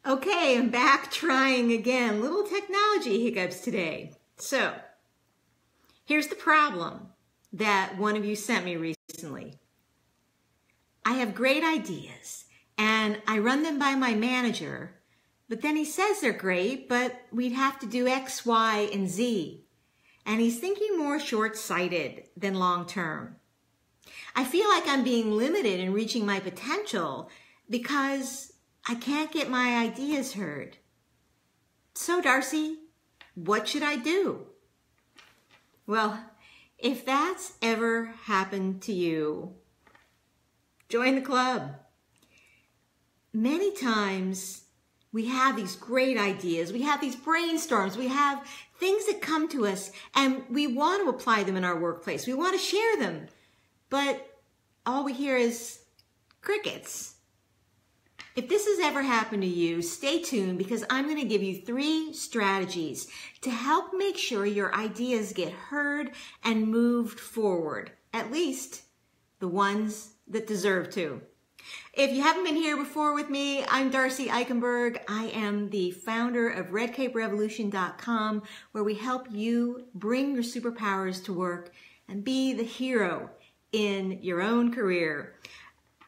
Okay, I'm back trying again. Little technology hiccups today. So, here's the problem that one of you sent me recently. I have great ideas and I run them by my manager, but then he says they're great, but we'd have to do X, Y, and Z. And he's thinking more short-sighted than long-term. I feel like I'm being limited in reaching my potential because I can't get my ideas heard. So, Darcy, what should I do? Well, if that's ever happened to you, join the club. Many times we have these great ideas, we have these brainstorms, we have things that come to us and we want to apply them in our workplace. We want to share them, but all we hear is crickets. If this has ever happened to you, stay tuned because I'm going to give you 3 strategies to help make sure your ideas get heard and moved forward, at least the ones that deserve to. If you haven't been here before with me, I'm Darcy Eikenberg. I am the founder of RedCapeRevolution.com, where we help you bring your superpowers to work and be the hero in your own career.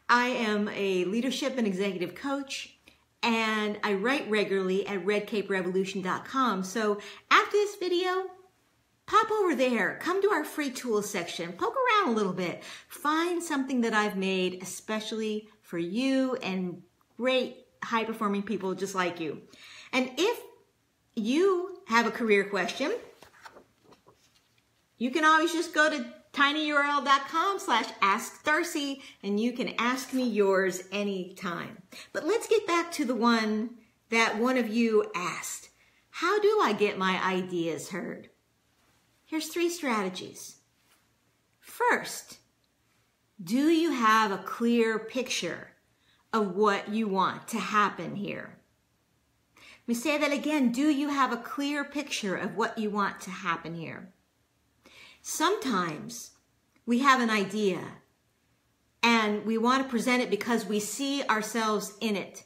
I am a leadership and executive coach, and I write regularly at RedCapeRevolution.com. So after this video, pop over there, come to our free tools section, poke around a little bit, find something that I've made especially for you and great high-performing people just like you. And if you have a career question, you can always just go to tinyurl.com/askdarcy and you can ask me yours anytime. But let's get back to the one that one of you asked. How do I get my ideas heard? Here's 3 strategies. First, do you have a clear picture of what you want to happen here? Let me say that again. Do you have a clear picture of what you want to happen here? Sometimes we have an idea and we want to present it because we see ourselves in it.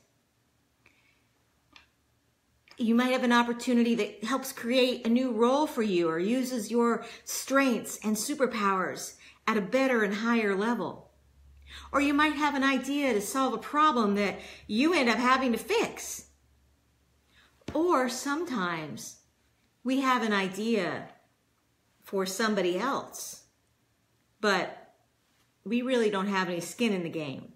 You might have an opportunity that helps create a new role for you or uses your strengths and superpowers at a better and higher level. Or you might have an idea to solve a problem that you end up having to fix. Or sometimes we have an idea for somebody else, but we really don't have any skin in the game.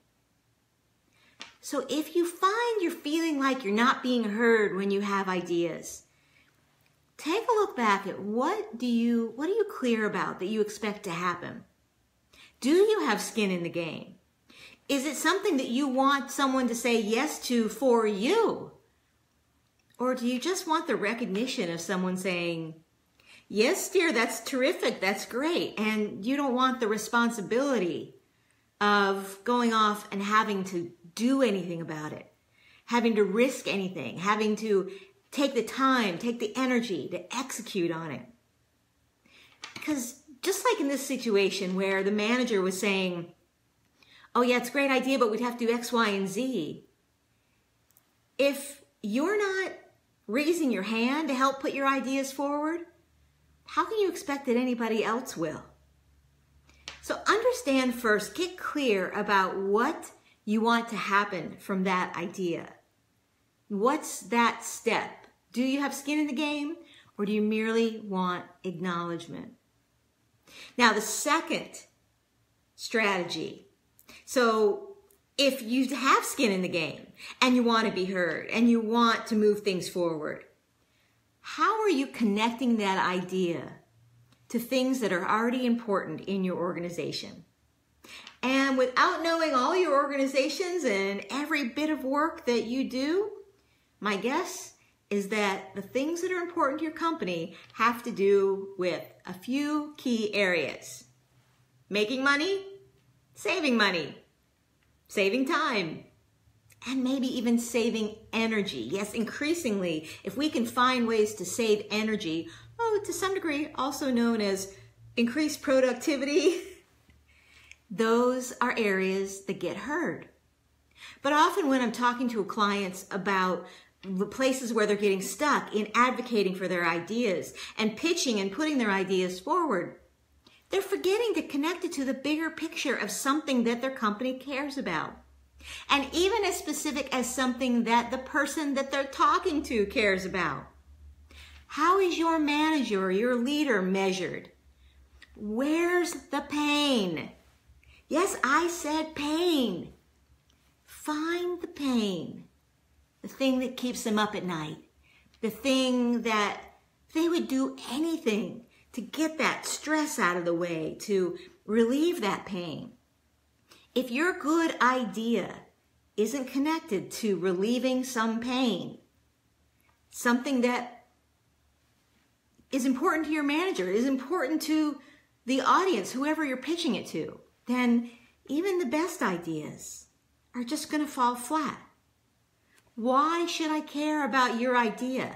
So if you find you're feeling like you're not being heard when you have ideas, take a look back at what are you clear about that you expect to happen? Do you have skin in the game? Is it something that you want someone to say yes to for you? Or do you just want the recognition of someone saying, yes, dear, that's terrific, that's great, and you don't want the responsibility of going off and having to do anything about it, having to risk anything, having to take the time, take the energy to execute on it. Because just like in this situation where the manager was saying, oh yeah, it's a great idea, but we'd have to do X, Y, and Z. If you're not raising your hand to help put your ideas forward, how can you expect that anybody else will? So understand first, get clear about what you want to happen from that idea. What's that step? Do you have skin in the game or do you merely want acknowledgement? Now the second strategy. So if you have skin in the game and you want to be heard and you want to move things forward, how are you connecting that idea to things that are already important in your organization? And without knowing all your organizations and every bit of work that you do, my guess is that the things that are important to your company have to do with a few key areas. Making money, saving time, and maybe even saving energy. Yes, increasingly, if we can find ways to save energy, to some degree also known as increased productivity, those are areas that get heard. But often when I'm talking to clients about the places where they're getting stuck in advocating for their ideas and pitching and putting their ideas forward, they're forgetting to connect it to the bigger picture of something that their company cares about. And even as specific as something that the person that they're talking to cares about. How is your manager or your leader measured? Where's the pain? Yes, I said pain. Find the pain. The thing that keeps them up at night. The thing that they would do anything to get that stress out of the way, to relieve that pain. If your good idea isn't connected to relieving some pain, something that is important to your manager, is important to the audience, whoever you're pitching it to, then even the best ideas are just going to fall flat. Why should I care about your idea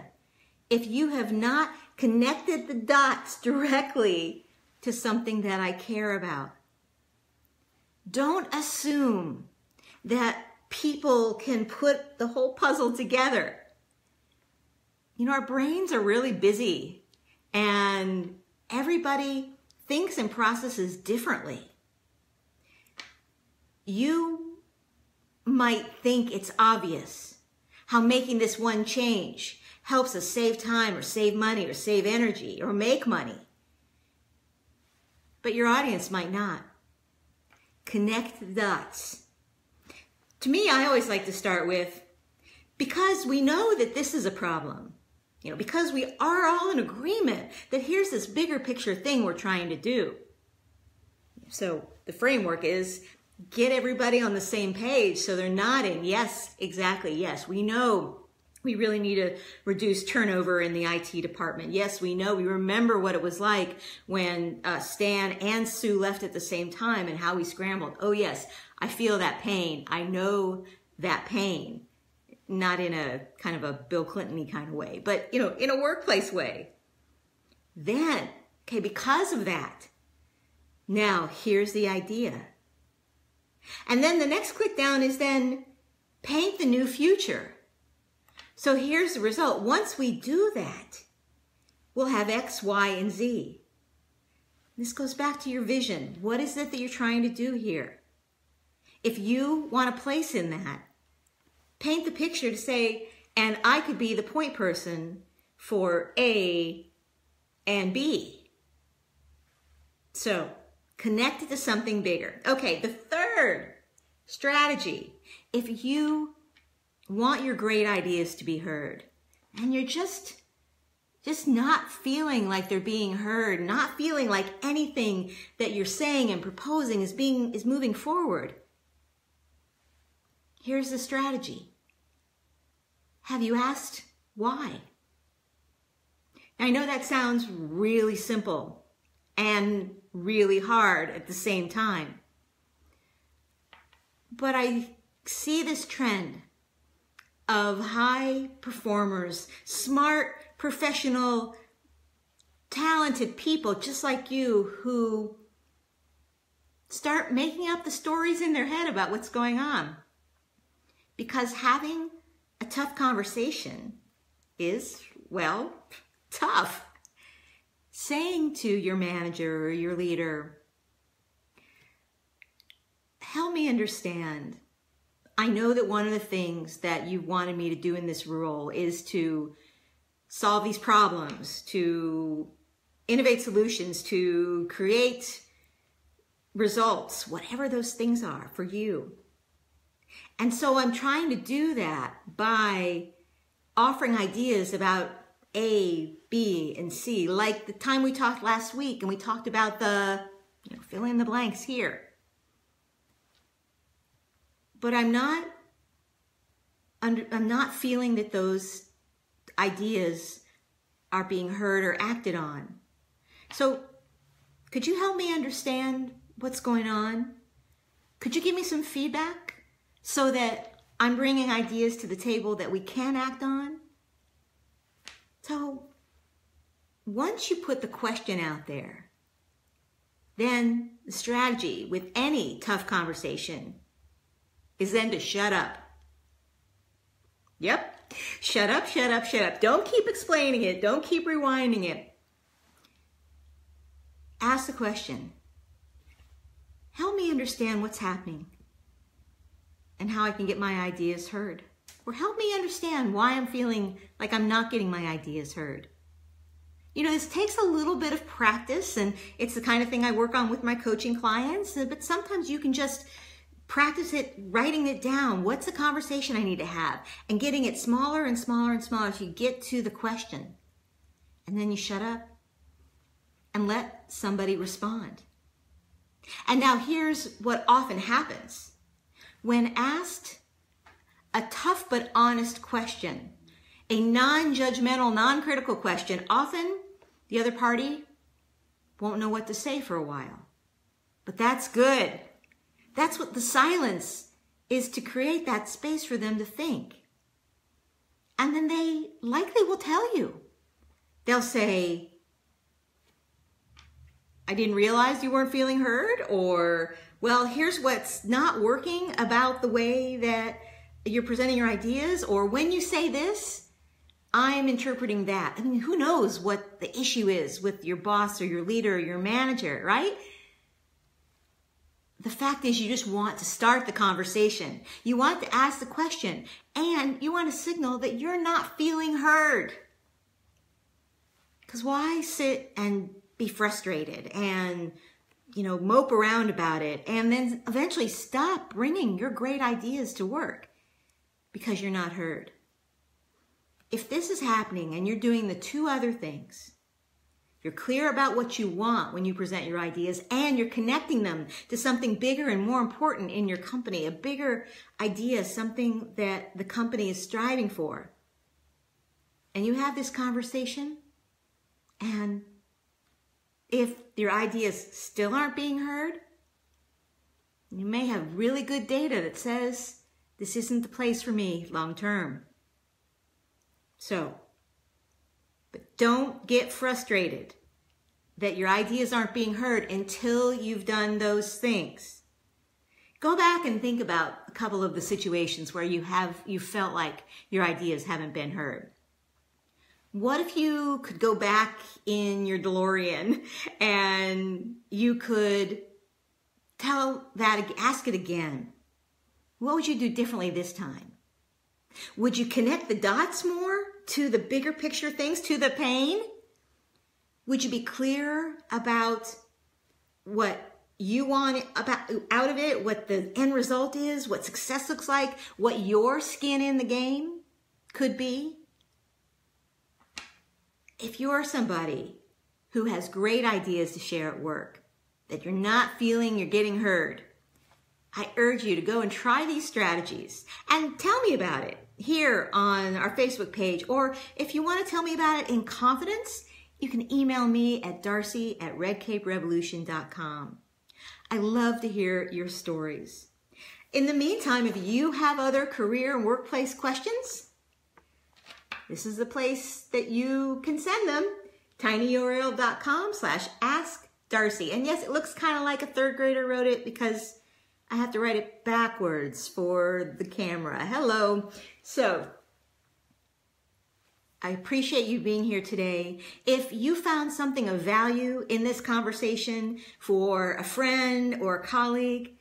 if you have not connected the dots directly to something that I care about? Don't assume that people can put the whole puzzle together. You know, our brains are really busy and everybody thinks and processes differently. You might think it's obvious how making this one change helps us save time or save money or save energy or make money. But your audience might not. Connect the dots. To me, I always like to start with, because we know that this is a problem, because we are all in agreement that here's this bigger picture thing we're trying to do. So the framework is get everybody on the same page so they're nodding. Yes, exactly. Yes, we know we really need to reduce turnover in the IT department. Yes, we know. We remember what it was like when Stan and Sue left at the same time and how we scrambled. Oh, yes, I feel that pain. I know that pain. Not in a kind of a Bill Clinton-y kind of way, but, in a workplace way. Then, okay, because of that, now here's the idea. And then the next click down is then paint the new future. So here's the result. Once we do that, we'll have X, Y, and Z. This goes back to your vision. What is it that you're trying to do here? If you want a place in that, paint the picture to say, and I could be the point person for A and B. So connect it to something bigger. Okay, the third strategy, if you want your great ideas to be heard and you're just not feeling like they're being heard, not feeling like anything that you're saying and proposing is moving forward, here's the strategy. Have you asked why? I know that sounds really simple and really hard at the same time. But I see this trend of high performers, smart, professional, talented people just like you who start making up the stories in their head about what's going on. Because having a tough conversation is, well, tough. Saying to your manager or your leader, help me understand. I know that one of the things that you wanted me to do in this role is to solve these problems, to innovate solutions, to create results, whatever those things are for you. And so I'm trying to do that by offering ideas about A, B, and C, like the time we talked last week and we talked about the, fill in the blanks here. But I'm not feeling that those ideas are being heard or acted on. So could you help me understand what's going on? Could you give me some feedback so that I'm bringing ideas to the table that we can act on? So once you put the question out there, then the strategy with any tough conversation is then to shut up. Yep. Shut up, shut up, shut up. Don't keep explaining it. Don't keep rewinding it. Ask the question, help me understand what's happening and how I can get my ideas heard. Or help me understand why I'm feeling like I'm not getting my ideas heard. You know, this takes a little bit of practice, and it's the kind of thing I work on with my coaching clients, but sometimes you can just practice it, writing it down. What's the conversation I need to have? And getting it smaller and smaller and smaller as you get to the question. And then you shut up and let somebody respond. And now here's what often happens. When asked a tough but honest question, a non-judgmental, non-critical question, often the other party won't know what to say for a while. But that's good. That's what the silence is, to create that space for them to think. And then they likely will tell you. They'll say, I didn't realize you weren't feeling heard, or, well, here's what's not working about the way that you're presenting your ideas, or when you say this, I'm interpreting that. I mean, who knows what the issue is with your boss or your leader or your manager, right? The fact is, you just want to start the conversation. You want to ask the question, and you want to signal that you're not feeling heard. Because why sit and be frustrated and, mope around about it and then eventually stop bringing your great ideas to work because you're not heard? If this is happening and you're doing the two other things, you're clear about what you want when you present your ideas, and you're connecting them to something bigger and more important in your company, a bigger idea, something that the company is striving for. And you have this conversation, and if your ideas still aren't being heard, you may have really good data that says this isn't the place for me long term. But don't get frustrated that your ideas aren't being heard until you've done those things. Go back and think about a couple of the situations where you felt like your ideas haven't been heard. What if you could go back in your DeLorean and you could ask it again? What would you do differently this time? Would you connect the dots more to the bigger picture things, to the pain? Would you be clear about what you want out of it, what the end result is, what success looks like, what your skin in the game could be? If you're somebody who has great ideas to share at work, that you're not feeling you're getting heard, I urge you to go and try these strategies and tell me about it here on our Facebook page. Or if you want to tell me about it in confidence, you can email me at darcy@redcaperevolution.com. I love to hear your stories. In the meantime, if you have other career and workplace questions, this is the place that you can send them. tinyurl.com/askdarcy. And yes, it looks kind of like a third grader wrote it because I have to write it backwards for the camera. Hello. So I appreciate you being here today. If you found something of value in this conversation for a friend or a colleague,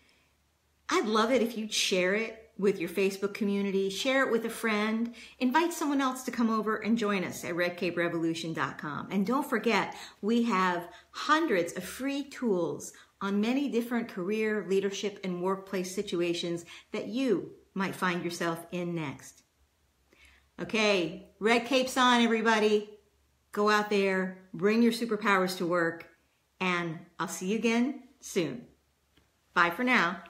I'd love it if you'd share it with your Facebook community, share it with a friend, invite someone else to come over and join us at redcaperevolution.com. And don't forget, we have hundreds of free tools on many different career, leadership, and workplace situations that you might find yourself in next. Okay, red capes on, everybody. Go out there, bring your superpowers to work, and I'll see you again soon. Bye for now.